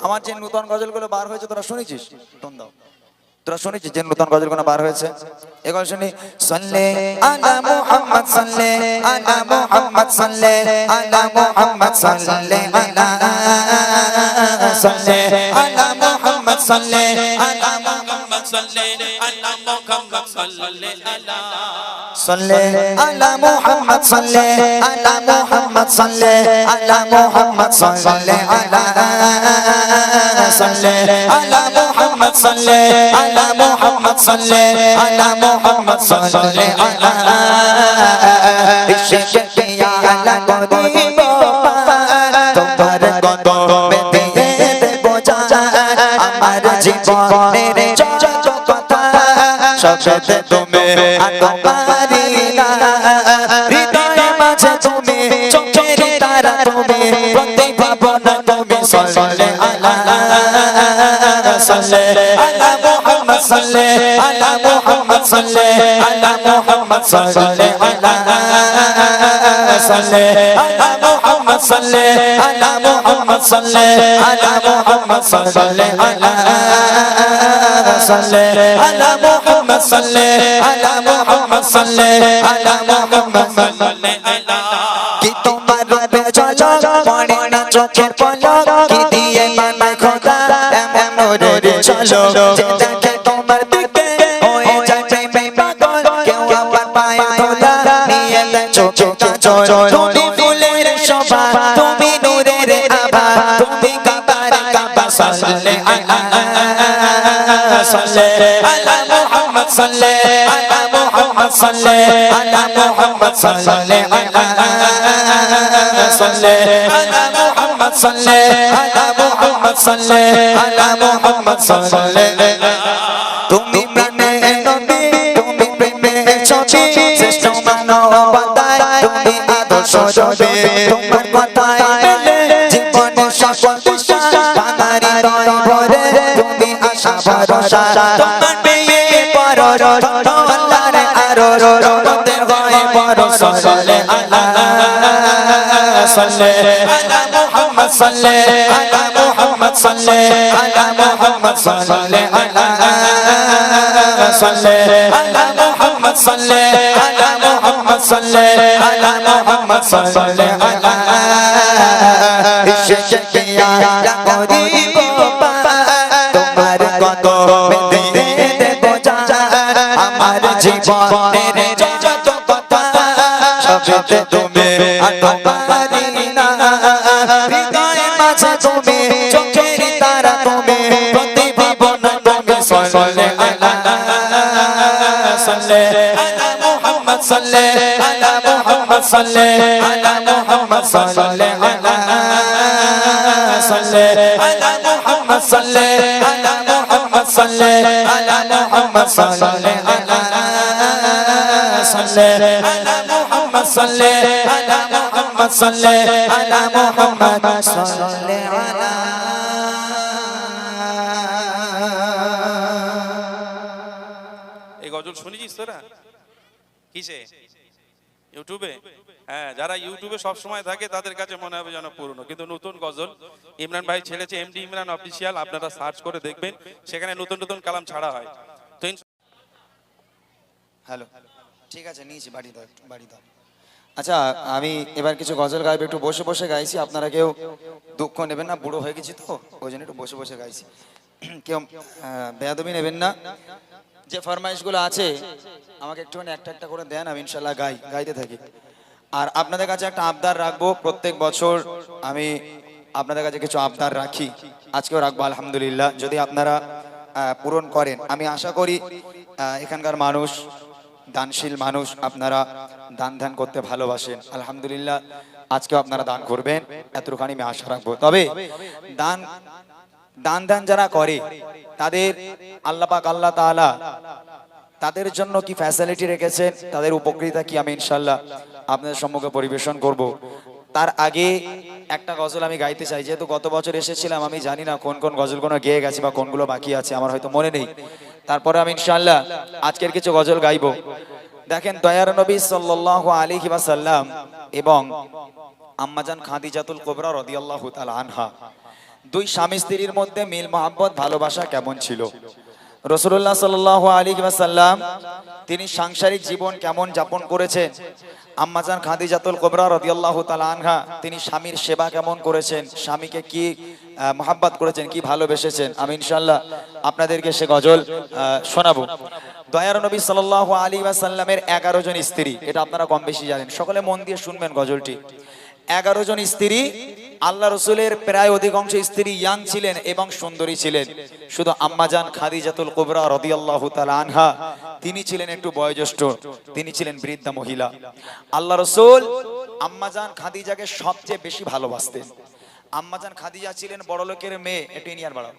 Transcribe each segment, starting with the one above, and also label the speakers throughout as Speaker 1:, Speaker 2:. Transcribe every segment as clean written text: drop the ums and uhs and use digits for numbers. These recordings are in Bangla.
Speaker 1: আমার যে নতুন গজলগুলো বার হয়েছে তোরা শুনেছিস? টোন দাও। তোরা শুনেছিস যে নতুন গজলগুলো বার হয়েছে? এগুলো শুনি। সাল্লে আলা মুহাম্মদ সাল্লে আলা মুহাম্মদ সাল্লে আলা মুহাম্মদ সাল্লে আলা সাল্লে আলা মুহাম্মদ সাল্লে আলা মুহাম্মদ সাল্লে আলা মুহাম্মদ সাল্লে আলা সাল্লে আলা মুহাম্মদ সাল্লে আলা মুহাম্মদ সাল্লে আলা মুহাম্মদ সাল্লে আলা সাল্লে আলা মুহাম্মদ সাল্লে আলা মুহাম্মদ সাল্লে আলা মুহাম্মদ সাল্লে আলা ইশকে কিয়া আলা করিব তোমার কদমে দিয়ে দেবো জান আমার জীবনের যত কথা সবতে তুমি আতপারি না হৃদয় মাঝে তুমি চোখের তারা তুমি প্রতিভা বনা তুমি সাল্লে আলা সাল্লে আলা মুহাম্মদ সাল্লে আলা মুহাম্মদ সাল্লে আলা মুহাম্মদ সাল্লে আলা সাল্লে আলা মুহাম্মদ সাল্লে আলা মুহাম্মদ সাল্লে আলা মুহাম্মদ সাল্লে আলা সাল্লে আলা মুহাম্মদ সাল্লে আলা মুহাম্মদ সাল্লে আলা মুহাম্মদ সাল্লে আলা কি তোমার রূপে ঝলক পড়ে না চোখের পলক কি দিয়ে বানায় খোদা এমন রে চলো যে দেখে তোমার দিকে হয়ে যায় প্রেমে পাগল কেউ আবার পায় খোদা নিয়ে দেয় চোখে কাজল তুমি ফুলের শোভা তুমি নূরের আভা তুমি কাবার কাবা সাল্লে আলা সাল্লে আলা মুহাম্মদ সাল্লে আলা মুহাম্মদ সাল্লে আলা মুহাম্মদ সাল্লে আলা সাল্লে আলা মুহাম্মদ সাল্লে আলা মুহাম্মদ সাল্লে আলা মুহাম্মদ সাল্লে তুমি প্রাণে নবী তুমি প্রেমে ছবি শ্রেষ্ঠ মানবতায় তুমি আদর্শ ছবি তোমার কথায় মেলে জীবনের সকল দিশা ভাঙারি দয় ভরে তুমি আশা ভরসা তোমার পেয়ে পর আল্লাহর আরো রহমতের হয় বড় সাল্লে আলা সাল্লে আলা মুহাম্মদ সাল্লে আলা মুহাম্মদ সাল্লে আলা মুহাম্মদ সাল্লে আলা সাল্লে আলা মুহাম্মদ সাল্লে আলা মুহাম্মদ সাল্লে আলা মুহাম্মদ সাল্লে আলা ইশকে কিয়া করিব তোমার কদমে দিয়ে দেবো জান আমার জীবনের যত কথা সবতে তুমি আতপারি না হৃদয় মাঝে তুমি চোখের তারা তুমি প্রতিভা বনা তুমি সাল্লে আলা সাল্লে আলা মুহাম্মদ সাল্লে আলা মুহাম্মদ সাল্লে আলা মুহাম্মদ সাল্লে আলা সাল্লে আলা মুহাম্মদ সাল্লে আলা মুহাম্মদ সাল্লে আলা মুহাম্মদ সাল্লে আলা সাল্লে আলা মুহাম্মদ সাল্লে আলা মুহাম্মদ সাল্লে আলা মুহাম্মদ সাল্লে আলা
Speaker 2: এই গজল শুনেছিস তোরা? কিসে? ইউটিউবে? হ্যাঁ, যারা ইউটিউবে সব সময় থাকে তাদের কাছে মনে হবে যেন পুরনো, কিন্তু নতুন গজল ইমরান ভাই ছেড়েছে, এমডি ইমরান অফিসিয়াল, আপনারা সার্চ করে দেখবেন, সেখানে নতুন নতুন কালাম ছাড়া হয়। তো
Speaker 1: হ্যালো, ঠিক আছে, নিয়েছি, বাড়ি দাও, বাড়ি দাও। আচ্ছা, আমি এবার কিছু গজল গাইব, একটু বসে বসে গাইছি, আপনারা কেউ দুঃখ নেবেন না, বুড়ো হয়ে গেছি তো ওই জন্য একটু বসে বসে গাইছি, কেউ বেয়াদবি নেবেন না। যে ফরমাইশগুলো আছে আমাকে একটুখানি একটা একটা করে দেন, আমি ইনশাল্লাহ গাইতে থাকি। আর আপনাদের কাছে একটা আবদার রাখবো, প্রত্যেক বছর আমি আপনাদের কাছে কিছু আবদার রাখি, আজকেও রাখবো আলহামদুলিল্লাহ, যদি আপনারা পূরণ করেন। আমি আশা করি এখানকার মানুষ দানশীল মানুষ, আপনারা দান ধ্যান করতে ভালোবাসেন, আলহামদুলিল্লাহ আজকেও আপনারা দান করবেন, এতটুখানি আমি আশা রাখবো। তবে দান ধ্যান যারা করে তাদের আল্লাহ পাক আল্লাহ তাআলা তাদের জন্য কি ফ্যাসিলিটি রেখেছেন, তাদের উপকৃতা কি, আমি ইনশাল্লাহ আপনাদের সম্মুখে পরিবেশন করব। তার আগে একটা গজল আমি গাইতে চাই, যেহেতু গত বছর এসেছিলাম, আমি জানি না কোন কোন গজলগুলো গেয়ে গেছে বা কোনগুলো বাকি আছে, আমার হয়তো মনে নেই, তারপরে আমি ইনশাল্লাহ আজকের কিছু গজল গাইবো। দেখেন, দয়ার নবী সাল্লাল্লাহু আলাইহি ওয়াসাল্লাম এবং আম্মাজান খাদিজাতুল কুবরা রাদিয়াল্লাহু তাআলা আনহা দুই স্বামী স্ত্রীর মধ্যে মিল মহাব্বত ভালোবাসা কেমন ছিল? রাসূলুল্লাহ সাল্লাল্লাহু আলাইহি ওয়াসাল্লাম তিনি সাংসারিক জীবন কেমন যাপন করেছেন, আম্মাজান খাদিজাতুল কুবরা রাদিয়াল্লাহু তাআলা আনহা তিনি স্বামীর সেবা কেমন করেছেন, স্বামীকে কি মহাব্বত করেছেন, কি ভালোবেসেছেন, আমি ইনশাআল্লাহ আপনাদেরকে সে গজল শোনাবো। দয়ার নবী সাল্লাল্লাহু আলাইহি ওয়াসাল্লামের 11 জন স্ত্রী, এটা আপনারা কম বেশি জানেন, সকলে মন দিয়ে শুনবেন গজলটি। 11 জন স্ত্রী, আল্লাহ রসুলের প্রায় অধিকাংশ স্ত্রী ইয়াং ছিলেন এবং সুন্দরী ছিলেন। শুধু আম্মাজান খাদিজাতুল কুবরা রাদিয়াল্লাহু তাআলা আনহা তিনি ছিলেন একটু বয়োজ্যেষ্ঠ, তিনি ছিলেন বৃদ্ধা মহিলা। আল্লাহ রসুল আম্মাজান খাদিজাকে সবচেয়ে বেশি ভালোবাসতেন। আম্মাজান খাদিজা ছিলেন বড় লোকের মেয়ে, একটু নিয়ার বাড়াও।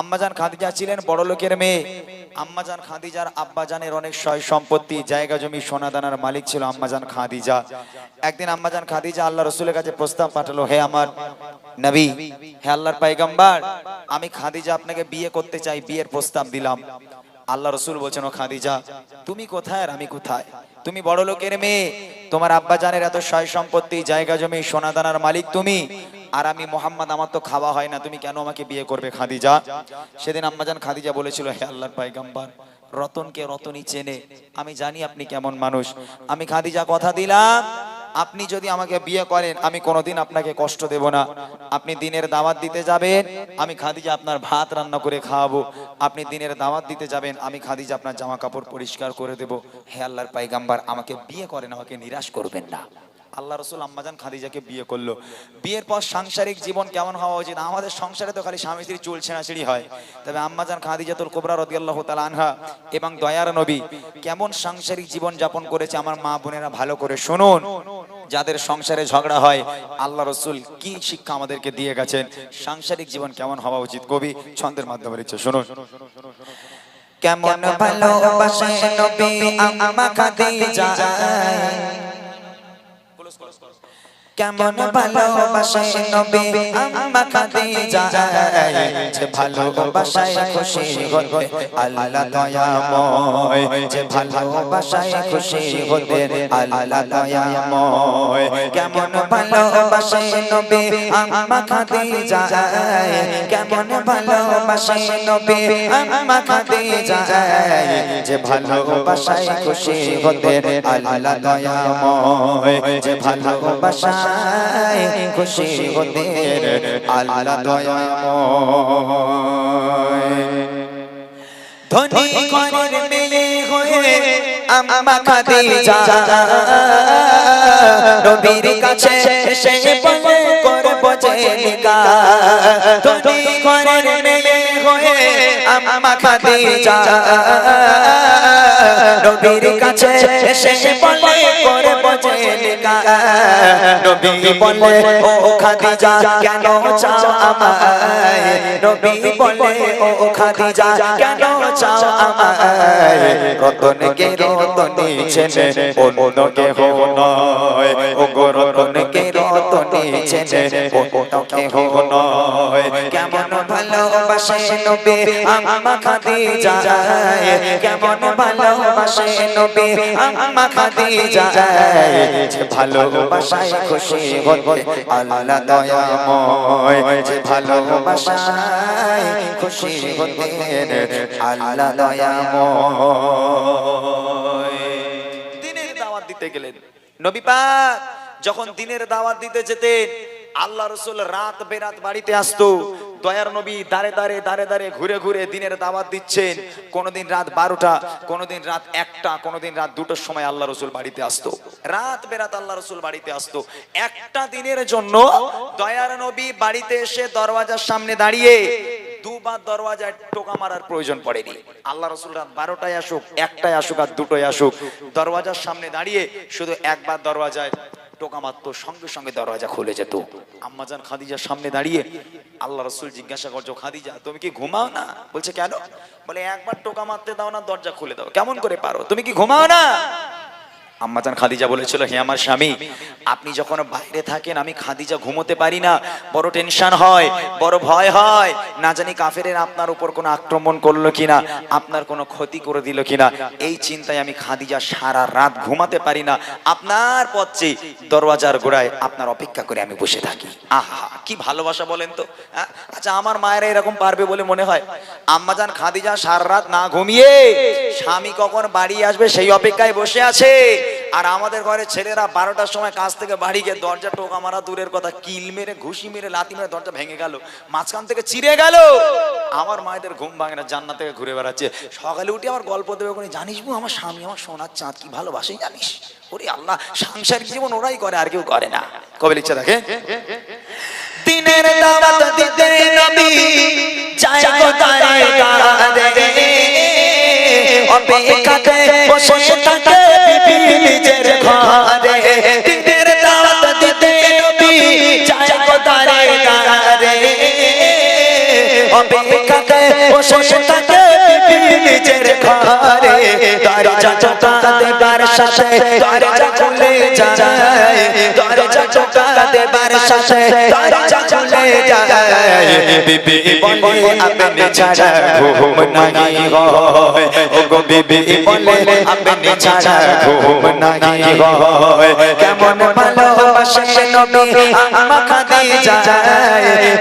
Speaker 1: আম্মাজান খাদিজা ছিলেন বড় লোকের মেয়ে। আম্মাজান খাদিজার আব্বাজানের অনেক সয় সম্পত্তি, জায়গা জমি, সোনা দানার মালিক ছিল আম্মাজান খাদিজা। একদিন আম্মাজান খাদিজা আল্লাহ রসুলের কাছে প্রস্তাব পাঠালো, হে আমার নবী, হে আল্লাহর পয়গম্বর, আমি খাদিজা আপনাকে বিয়ে করতে চাই, বিয়ের প্রস্তাব দিলাম। আল্লাহ রসুল বলছেন, ও খাদিজা তুমি কোথায় আর আমি কোথায়? তুমি বড় লোকের মেয়ে, তোমার আব্বাজানের এত সয় সম্পত্তি, জায়গা জমি, সোনা দানার মালিক তুমি, আর আমি মোহাম্মদ, আমার তো খাওয়া হয় না, তুমি কেন আমাকে বিয়ে করবে খাদিজা? সেদিন আম্মাজান খাদিজা বলেছিল, হে আল্লাহর পয়গম্বর, রতনকে রতনই চেনে, আমি জানি আপনি কেমন মানুষ। আমি খাদিজা কথা দিলাম, আপনি যদি আমাকে বিয়ে করেন আমি কোনোদিন আপনাকে কষ্ট দেব না। আপনি দিনের দাওয়াত দিতে যাবেন, আমি খাদিজা আপনার ভাত রান্না করে খাওয়াবো। আপনি দিনের দাওয়াত দিতে যাবেন, আমি খাদিজা আপনার জামা কাপড় পরিষ্কার করে দেব। হে আল্লাহর পয়গম্বর, আমাকে বিয়ে করেন, আমাকে নিরাশ করবেন না। আল্লাহ রসুল আম্মাজান খাদিজাকে বিয়ে করলো। বিয়ের পর সাংসারিক জীবন কেমন হওয়া উচিত? আমাদের সংসারে তো খালি স্বামী স্ত্রী চুল ছেঁড়াছিড়ি হয়, তবে আম্মাজান খাদিজাতুল কুবরা রাদিয়াল্লাহু তাআলা আনহা এবং দয়ার নবী কেমন সাংসারিক জীবন যাপন করেছে আমার মা বোনেরা ভালো করে শুনুন। যাদের সংসারে ঝগড়া হয়, আল্লাহ রসুল কি শিক্ষা আমাদেরকে দিয়ে গেছেন, সাংসারিক জীবন কেমন হওয়া উচিত, কবি ছন্দের মাধ্যমে লিখছে, শুনুন। কেমন ভালোবাসে নবী আম্মা খাদিজা, কেমন ভালোবাসে নবী আম্মা খাদিজা, যে ভালোবাসায় খুশি হতে আল্লাহ দয়াময়, যে ভালোবাসায় খুশি হতে আল্লাহ দয়াময়। কেমন ভালোবাসে নবী আম্মা খাদিজা, কেমন ভালোবাসে নবী আম্মা খাদিজা, যে ভালোবাসায় খুশি হতে আল্লাহ দয়াময়, যে ভালোবাসা খুশি হতে আল্লাহ দয়াময়। ধনী ঘরের মেয়ে হয়ে আম্মা খাদিজা নবীর কাছে এসে বলে করব যে নিকাহ। ধনী ঘরের মেয়ে হয়ে আম্মা খাদিজা নবীর কাছে এসে বলে করব যে নিকাহ। নবী বলে, ও খাদিজা কেন চাও আমায়? নবী বলে, ও খাদিজা কেন চাও আমায়? রতনকে রতনী চেনে অন্য কেহ নয়, ও গো রতনকে রতনী চেনে অন্য কেহ নয়। কেমন ভালোবাসে নবী আম্মা খাদিজা, কেমন ভালোবাসে নবী আম্মা খাদিজা, যে ভালোবাসায় খুশি হতে আল্লাহ দয়াময়, যে ভালোবাসায় খুশি হতে আল্লাহ দয়াময়। দিনের দাওয়াত দিতে গেলেন নবী পাক, যখন দিনের দাওয়াত দিতে যেতেন আল্লাহ রসুল রাত বেরাত বাড়িতে আসতো। দয়ার নবী দাঁড়ে দাঁড়ে দাঁড়ে দাঁড়ে ঘুরে ঘুরে দিনের দাওয়াত দিচ্ছেন। কোনোদিন রাত 12টা, কোনোদিন রাত 1টা, কোনোদিন রাত 2টোর সময় আল্লাহ রসুল বাড়িতে আসতো। রাত বেরাত আল্লাহ রসুল বাড়িতে আসতো। একটা দিনের জন্য দয়ার নবী বাড়িতে এসে দরওয়াজার সামনে দাঁড়িয়ে দুবার দরওয়াজায় টোকা মারার প্রয়োজন পড়েনি। আল্লাহ রসুল রাত 12টায় আসুক, 1টায় আসুক আর 2টোয় আসুক, দরওয়াজার সামনে দাঁড়িয়ে শুধু একবার দরওয়াজায় টোকা মারতো, সঙ্গে সঙ্গে দরওয়াজা খুলে যেত। আম্মাজান খাদিজার সামনে দাঁড়িয়ে আল্লাহ রসুল জিজ্ঞাসা করছো, খাদিজা তুমি কি ঘুমাও না? বলছে কেন? বলে একবার টোকা মারতে দাও না, দরজা খুলে দাও। কেমন করে পারো? তুমি কি ঘুমাও না? আম্মাজান খাদিজা বলেছিল, হে আমার স্বামী, আপনি যখন বাইরে থাকেন আমি খাদিজা ঘুমোতে পারি না, বড় টেনশন হয়, বড় ভয় হয়, না জানি কাফেরের আপনার উপর কোনো আক্রমণ করলো কিনা, আপনার কোনো ক্ষতি করে দিল কিনা, এই চিন্তায় আমি খাদিজা সারা রাত ঘুমাতে পারি না, আপনার পথে দরওয়াজার গোড়ায় আপনার অপেক্ষা করে আমি বসে থাকি। আহা কি ভালোবাসা বলেন তো। আচ্ছা আমার মায়েরা এরকম পারবে বলে মনে হয়? আম্মাজান খাদিজা সারা রাত না ঘুমিয়ে স্বামী কখন বাড়ি আসবে সেই অপেক্ষায় বসে আছে। আর আমাদের ঘরে ছেলেরা 12টার সময় কাজ থেকে বাড়ি গিয়ে দরজা টোকা মারা দূরের কথা, কিল মেরে ঘুষি মেরে লাথি মেরে দরজা ভেঙে গেল, মাঝখান থেকে চিরে গেল। আমার মায়েদের ঘুম ভাঙে না, জান্নাত থেকে ঘুরে বেড়াচ্ছে। সকালে উঠে আমার গল্প দেবে কোন, জানিস বু আমার স্বামী আমার সোনার চাঁদ, কি ভালোবাসে জানিস। ওরে আল্লাহ, সাংসারিক জীবন ওরাই করে, আর কেউ করে না। কবে লিখছে দেখে, দিনের দাওয়াত দিতে নবী যায় কোথায় গারে, অপেক্ষাতে বসে থাকে বিবি নিজের ঘরে। দিনের দাওয়াত দিতে নবী যায় কোথায় গারে, অপেক্ষাতে বসে থাকে বিবি নিজের ঘরে। দরজা টোকা দেবার সাথে দরজা খুলে যায়, দরজা টোকা দেবার সাথে দরজা খুলে যায়। বিবি বলে আপনি ছাড়া ঘুম নাই হয়, ও গো বিবি বলে আপনি ছাড়া ঘুম নাই হয়। কেমন ভালোবাসে নবী আম্মা খাদিজা,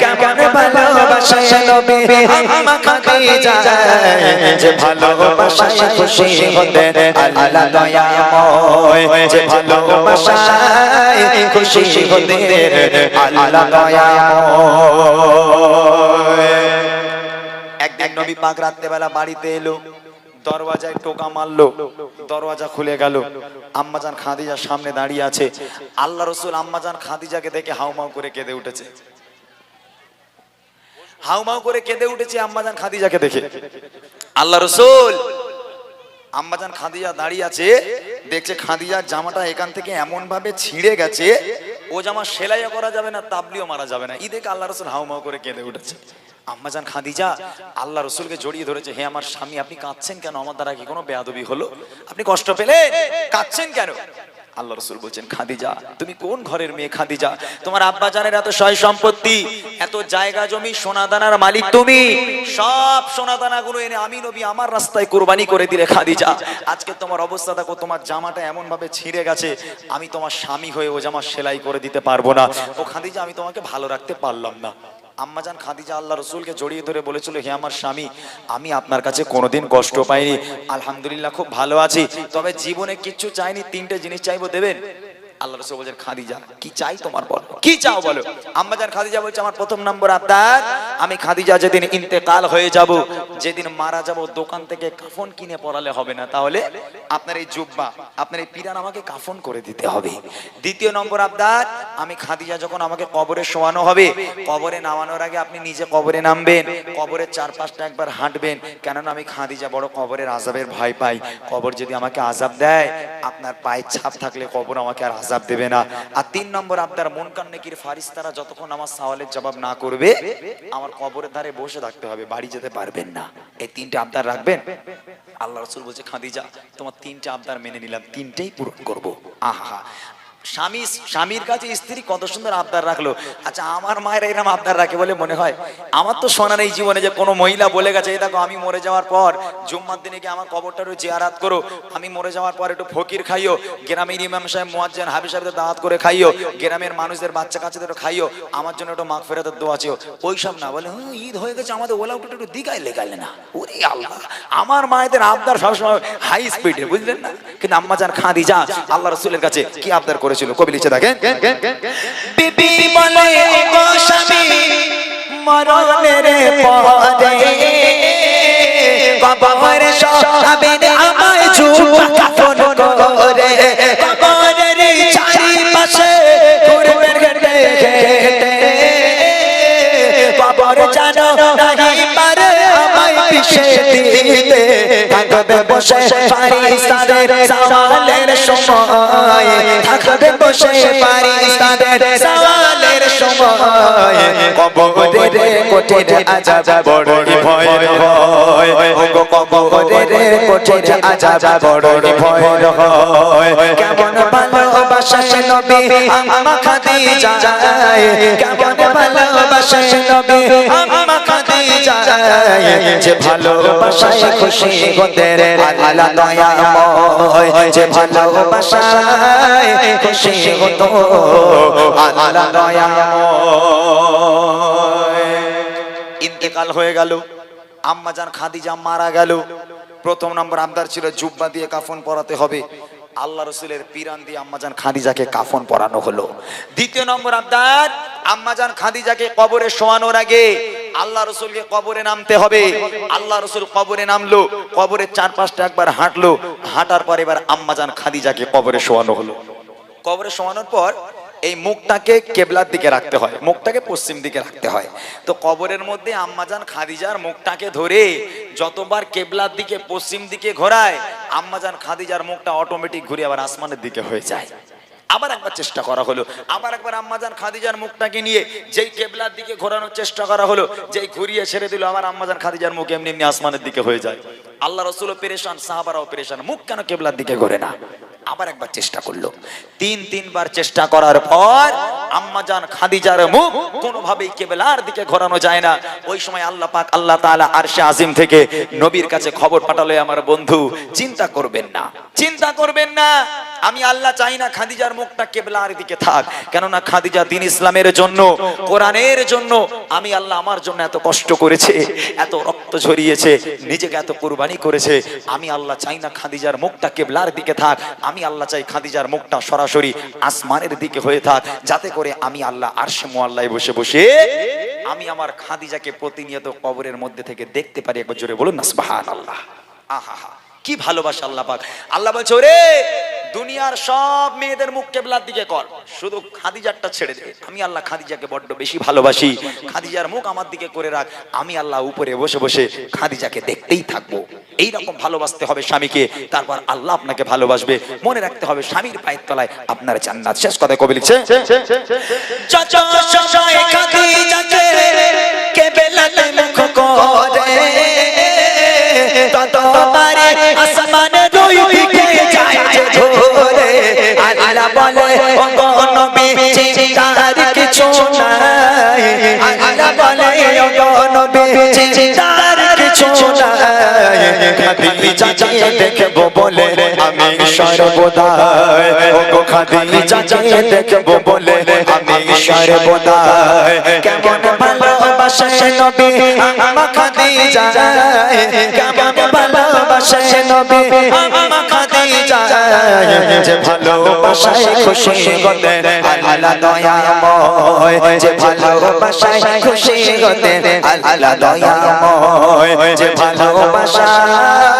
Speaker 1: কেমন ভালোবাসে নবী আম্মা খাদিজা, যে ভালোবাসায় খুশি হতে আল্লাহ দয়াময়, যে ভালোবাসায় খুশি হতে আল্লাহ দয়াময়। একদিন নবী পাক রাত্রেবেলা বাড়িতে এলো, দরওয়াজায় টোকা মারলো, দরওয়াজা খুলে গেল। আম্মাজান খাদিজার সামনে দাঁড়িয়ে আছে। আল্লাহ রসুল আম্মাজান খাদিজাকে দেখে হাউমাউ করে কেঁদে উঠেছে, হাউমাউ করে কেঁদে উঠেছে আম্মাজান খাদিজাকে দেখে। আল্লাহ রসুল আম্মাজান খাদিজা দাঁড়িয়ে আছে, দেখছে খাদিজার জামাটা এখান থেকে এমন ভাবে ছিঁড়ে গেছে, ও জামা সেলাইও করা যাবে না, তাবলিও মারা যাবে না। ই দেখে আল্লাহ রসুল হাউমাউ করে কেঁদে উঠেছে। আম্মাজান খাদিজা আল্লাহ রসুলকে জড়িয়ে ধরেছে, হে আমার স্বামী আপনি কাঁদছেন কেন? আমার দ্বারা কি কোনো বেয়াদবি হলো? আপনি কষ্ট পেলে কাঁদছেন কেন? আল্লাহ রসুল বলছেন, খাদিজা তুমি কোন ঘরের মেয়ে খাদিজা? তোমার আব্বা জানের এত সয় সম্পত্তি, এত জায়গা জমি, সোনা দানার মালিক তুমি, সব সোনা দানা গুলো এনে আমি নবী আমার রাস্তায় কুরবানি করে দিলে খাদিজা। আজকে তোমার অবস্থা দেখো, তোমার জামাটা এমন ভাবে ছিঁড়ে গেছে, আমি তোমার স্বামী হয়ে ও জামা সেলাই করে দিতে পারবো না। ও খাদিজা আমি তোমাকে ভালো রাখতে পারলাম না। আম্মাজান খাদিজা আল্লাহ রসুলকে জড়িয়ে ধরে বলেছিল, হে আমার স্বামী আমি আপনার কাছে কোনোদিন কষ্ট পাইনি, আলহামদুলিল্লাহ খুব ভালো আছি, তবে জীবনে কিচ্ছু চাইনি, তিনটে জিনিস চাইবো, দেবেন? আল্লাহ রাসূল বলেন, খাদিজা কি চাই তোমার বলো, কি চাও বলো। আম্মাজান খাদিজা বলছে, আমার প্রথম নম্বর আবদার, আমি খাদিজা যেদিন ইন্তেকাল হয়ে যাব, যেদিন মারা যাব, দোকান থেকে কাফন কিনে পরালে হবে না, তাহলে আপনার এই জুব্বা আপনার এই পিরান আমাকে কাফন করে দিতে হবে। দ্বিতীয় নম্বর আবদার, আমি খাদিজা যখন আমাকে কবরে শোয়ানো হবে, কবরে নামানোর আগে আপনি নিজে কবরে নামবেন, কবরের চারপাশটা একবার হাঁটবেন, কেননা আমি খাদিজা বড় কবরের আযাবের ভয় পাই। কবর যদি আমাকে আযাব দেয়, আপনার পায়ের ছাপ থাকলে কবর আমাকে আর আযাব দেবে না। আর তিন নম্বর আবদার, মুনকার নেকির ফারিস্তারা যতক্ষণ আমার সওয়ালের জবাব না করবে, আমার কবরের ধারে বসে থাকতে হবে, বাড়ি যেতে পারবেন না। এই তিনটে আবদার রাখবেন। আল্লাহ রাসূল বলছে, খাদিজা তোমার তিনটে আবদার মেনে নিলাম, তিনটেই পূরণ করব। আহা, স্বামীর কাছে স্ত্রী কত সুন্দর আবদার রাখলো। আচ্ছা আমার মায়ের এরকম আবদার রাখে বলে মনে হয়? আমার তো শোনা নেই জীবনে যে কোনো মহিলা বলে গেছে, এই দেখো আমি মরে যাওয়ার পর জুম্মার দিনে গিয়ে আমার কবরটারও জিয়ারাত করো, আমি মরে যাওয়ার পর একটু ফকির খাইও, গ্রামের ইমাম সাহেব মুয়াজ্জিন হাবিব সাহেবদের দাওয়াত করে খাইও, গ্রামের মানুষদের বাচ্চা কাচ্চাদের খাইও, আমার জন্য একটু মাগফিরাতের দোয়া চেও। ওইসব না, বলে ঈদ হয়ে গেছে আমাদের ওলা উঠে একটু দিঘায় লেগালে না। ওরে আল্লাহ, আমার মায়েদের আবদার সবসময় হাই স্পিডে, বুঝলেন না? কিন্তু আম্মাজান খাদিজা আল্লাহ রাসূলের কাছে কি আবদার করেছিল, কবি লিখে দেখেন, বিবি বলে ও স্বামী মরণের পরে কবরে শোয়াবেন আমায় জুব্বা কাফন করে, কবরের চারিপাশে ঘুরবেন ঘেটে ঘেটে, কবর জানো নাহি পারে আমায় পিষে দিতে, থাকবে বসে ফারিস্তাদের সওয়ালের সময়, থাকবে বসে ফারিস্তাদের সওয়ালের সময়, হয় কবরের কঠিন আযাব বড়ই ভয়ের হয় ওগো কবরের কঠিন আযাব বড়ই ভয়ের হয় কেমন ভালোবাসা নবী আম্মা খাদিজা কেমন ভালোবাসা নবী আম্মা খাদিজা যে ভালোবাসায় খুশি হতেন আল্লাহ দয়াময় যে ভালোবাসায় খুশি হতো আল্লাহ দয়াময় ইন্তেকাল হয়ে গেল আম্মাজান খাদিজা মারা গেল প্রথম নম্বর আবদার ছিল জুব্বা দিয়ে কাফন পরাতে হবে আল্লাহ রসুলের পিরান দিয়ে আম্মাজান খাদিজাকে কাফন পরানো হলো দ্বিতীয় নম্বর আবদার আম্মাজান খাদিজাকে কবরে শোয়ানোর আগে আল্লাহ রসুলকে কবরে নামতে হবে আল্লাহ রসুল কবরে নামলো কবরের চারপাশটা একবার হাঁটলো হাঁটার পর এবার আম্মাজান খাদিজাকে কবরে শোয়ানো হলো কবরে শোয়ানোর পর এই মুখটাকে কেবলার দিকে রাখতে হয় মুখটাকে পশ্চিম দিকে রাখতে হয় তো কবরের মধ্যে আম্মাজান খাদিজার মুখটাকে ধরে যতবার কেবলার দিকে পশ্চিম দিকে ঘোরায় আম্মাজান খাদিজার মুখটা অটোমেটিক ঘুরে আবার আসমানের দিকে হয়ে যায় আবার একবার চেষ্টা করা হলো আবার একবার আম্মাজান খাদিজার মুখটাকে নিয়ে যেই কেবলার দিকে ঘোরানোর চেষ্টা করা হলো যেই ঘুরিয়ে ছেড়ে দিল আবার আম্মাজান খাদিজার মুখ এমনি এমনি আসমানের দিকে হয়ে যায় আল্লাহ রসুলও পেরেশান সাহাবারাও পেরেশান মুখ কেন কেবলার দিকে ঘোরে না আবার একবার চেষ্টা করলো তিনবার চেষ্টা করার পর আম্মাজান খাদিজার মুখ কোনোভাবেই কেবলার দিকে ঘোরানো যায় না ওই সময় আল্লাহ পাক আল্লাহ তাআলা আরশে আজিম থেকে নবীর কাছে খবর পাঠালো আমার বন্ধু চিন্তা করবেন না আমি আল্লাহ চাই না খাদিজার মুখটা কেবলার দিকে থাক কেননা খাদিজা দ্বীন ইসলামের জন্য কোরআনের জন্য আমি আল্লাহ আমার জন্য এত কষ্ট করেছে এত রক্ত ঝরিয়েছে নিজেকে এত কুরবানি করেছে আমি আল্লাহ চাই না খাদিজার মুখটা কেবলার দিকে থাক আমি আল্লাহ চাই খাদিজার মুখটা সরাসরি আসমানের দিকে হয়ে থাক যাতে করে আমি আল্লাহ আরশে মুআল্লায় বসে বসে আমি আমার খাদিজাকে প্রতিনিয়ত কবরের মধ্যে থেকে দেখতে পারি একবার জোরে বলুন না সুবহানাল্লাহ আহা কি ভালোবাসা আল্লাহ পাক আল্লাহ বলছে ওরে দুনিয়ার সব মেয়েদের মুখ কেবলার দিকে কর শুধু খাদিজারটা ছেড়ে দে আমি আল্লাহ খাদিজাকে বড্ড বেশি ভালোবাসি খাদিজার মুখ আমার দিকে করে রাখ আমি আল্লাহ উপরে বসে বসে খাদিজাকে দেখতেই থাকবো এই রকম ভালোবাসতে হবে স্বামীকে তারপর আল্লাহ আপনাকে ভালোবাসবে মনে রাখতে হবে স্বামীর পায়ের তলায় আপনার জান্নাত শেষ কথা কবি লিখছে কেবলাতে মুখ করে ততবারে আসমানে দুই দিকে যায় ঝরে আল্লাহ বলে ও গো নবী চিন্তার কিছু নাই আল্লাহ বলে ও গো নবী চিন্তার কিছু নাই খাদিজা দেখবো বলে আমি সর্বদা ও গো খাদিজা দেখবো বলে আমি সর্বদা কেমন ভালোবাসে নবী আম্মা খাদিজা কেমন ভালোবাসে নবী আম্মা খাদিজা যে ভালোবাসায় খুশি হতেন আল্লাহ দয়াময় যে ভালোবাসায় খুশি হতেন আল্লাহ দয়াময় যে ভালোবাসায়